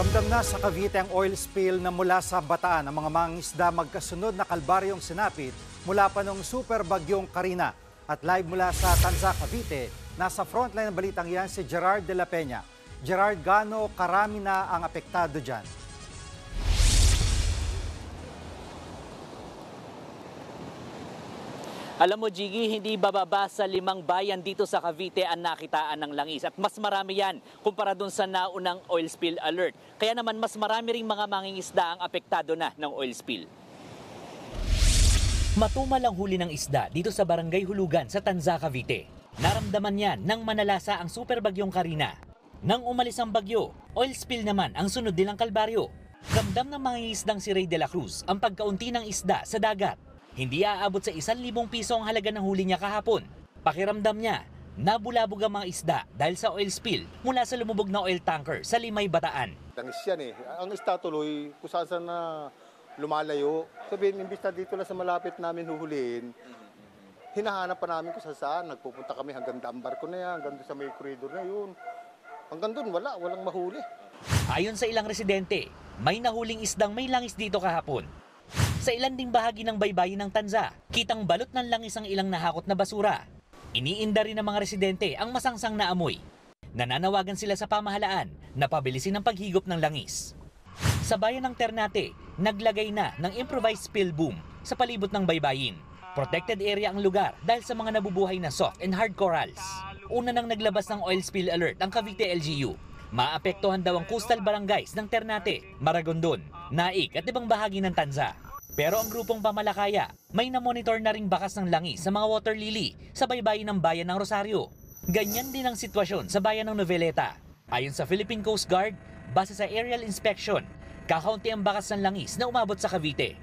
Ramdam na sa Cavite ang oil spill na mula sa Bataan. Ang mga mangingisda magkasunod na kalbaryong sinapit mula pa nung super bagyong Karina. At live mula sa Tanza, Cavite, nasa frontline ng balitang yan si Gerard de la Peña. Gerard, gaano karami na ang apektado dyan? Alam mo, Jiggy, hindi bababa sa 5 bayan dito sa Cavite ang nakitaan ng langis. At mas marami yan kumpara dun sa naunang oil spill alert. Kaya naman mas marami ring mga mangingisda ang apektado na ng oil spill. Matumal ang huli ng isda dito sa Barangay Hulugan sa Tanza, Cavite. Naramdaman yan nang manalasa ang super bagyong Karina. Nang umalis ang bagyo, oil spill naman ang sunod nilang kalbaryo. Ramdam ng mangingisdang si Ray de la Cruz ang pagkaunti ng isda sa dagat. Hindi aabot sa 1,000 piso ang halaga ng huli niya kahapon. Pakiramdam niya, nabulabog ang mga isda dahil sa oil spill mula sa lumubog na oil tanker sa Limay, Bataan. Tangis yan eh. Ang isda tuloy, kung saan na lumalayo. Sabihin, imbis na dito lang sa malapit namin huhulihin, hinahanap pa namin kung saan. Nagpupunta kami hanggang dambar ko na yan, hanggang sa may corridor na yun. Hanggang doon, walang mahuli. Ayon sa ilang residente, may nahuling isdang may langis dito kahapon. Sa ilan ding bahagi ng baybayin ng Tanza, kitang balot ng langis ang ilang nahakot na basura. Iniinda rin ng mga residente ang masangsang na amoy. Nananawagan sila sa pamahalaan na pabilisin ang paghigop ng langis. Sa bayan ng Ternate, naglagay na ng improvised spill boom sa palibot ng baybayin. Protected area ang lugar dahil sa mga nabubuhay na soft and hard corals. Una nang naglabas ng oil spill alert ang Cavite LGU. Maapektuhan daw ang coastal barangays ng Ternate, Maragondon, Naik at ibang bahagi ng Tanza. Pero ang grupong pamalakaya, may na-monitor na ring bakas ng langis sa mga water lily sa baybayin ng bayan ng Rosario. Ganyan din ang sitwasyon sa bayan ng Noveleta. Ayon sa Philippine Coast Guard, base sa aerial inspection, kakaunti ang bakas ng langis na umabot sa Cavite.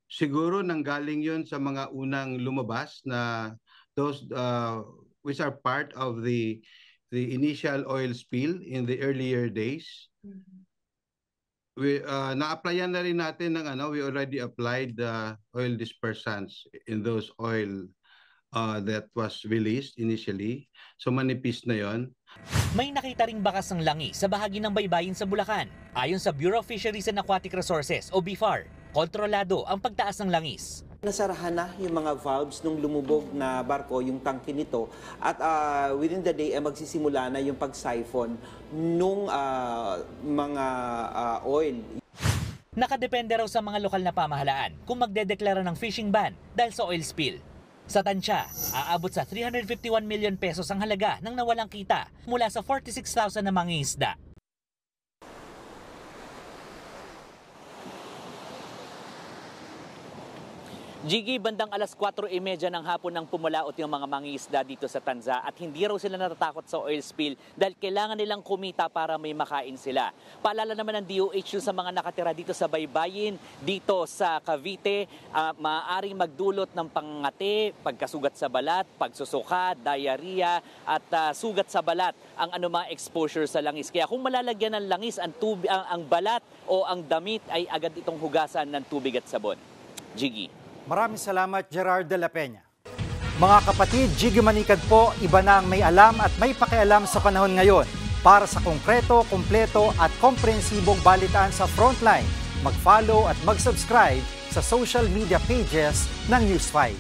Siguro nanggaling yun sa mga unang lumabas na those which are part of the initial oil spill in the earlier days. Na-applyan na rin natin ng we already applied the oil dispersants in those oil that was released initially. So manipis na yon. May nakita ring bakas ng langis sa bahagi ng baybayin sa Bulacan. Ayon sa Bureau of Fisheries and Aquatic Resources o BFAR, kontrolado ang pagtaas ng langis. Nasarahan na yung mga valves nung lumubog na barko, yung tangke nito, at within the day magsisimula na yung pag-siphon nung mga oil. Nakadepende raw sa mga lokal na pamahalaan kung magdedeklara ng fishing ban dahil sa oil spill. Sa tansya, aabot sa 351 million pesos ang halaga ng nawalang kita mula sa 46,000 na mangingisda. Jiggy, bandang alas 4:30 ng hapon nang pumalaot yung mga mangingisda dito sa Tanza at hindi raw sila natatakot sa oil spill dahil kailangan nilang kumita para may makain sila. Paalala naman ng DOH sa mga nakatira dito sa baybayin, dito sa Cavite, maaaring magdulot ng pangangati, pagkasugat sa balat, pagsusuka, diarrhea at sugat sa balat ang anumang exposure sa langis. Kaya kung malalagyan ng langis ang balat o ang damit ay agad itong hugasan ng tubig at sabon. Jiggy. Maraming salamat, Gerard de la Peña. Mga kapatid, Jiggy Manikad po, iba na ang may alam at may pakialam sa panahon ngayon. Para sa konkreto, kumpleto at komprehensibong balitaan sa Frontline, mag-follow at mag-subscribe sa social media pages ng News 5.